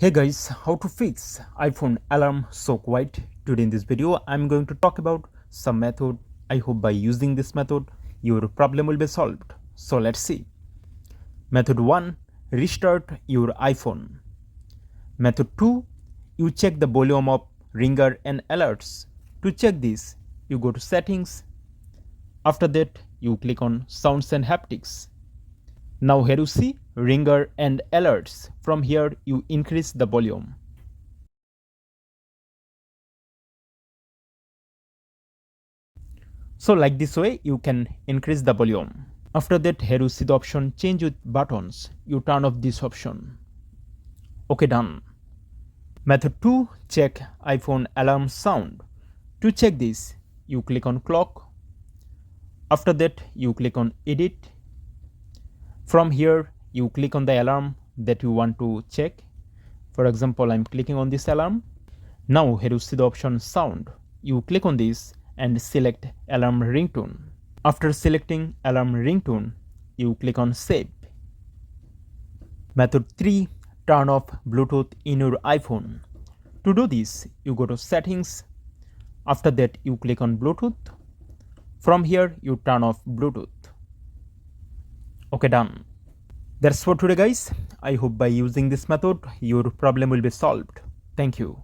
Hey guys, how to fix iPhone alarm so quiet? Today in this video I'm going to talk about some method. I hope by using this method your problem will be solved. So let's see. Method 1, restart your iPhone. Method 2, you check the volume of ringer and alerts. To check this, you go to settings. After that, you click on sounds and haptics. Now here you see ringer and alerts. From here you increase the volume. So like this way you can increase the volume. After that, here you see the option change with buttons. You turn off this option. Okay, done. Method 2, check iPhone alarm sound. To check this, you click on clock. After that, you click on edit. From here, you click on the alarm that you want to check. For example, I'm clicking on this alarm. Now here you see the option sound. You click on this and select alarm ringtone. After selecting alarm ringtone, you click on save. Method 3, turn off Bluetooth in your iPhone. To do this, you go to settings. After that, you click on Bluetooth. From here, you turn off Bluetooth. Okay, done. That's for today guys. I hope by using this method, your problem will be solved. Thank you.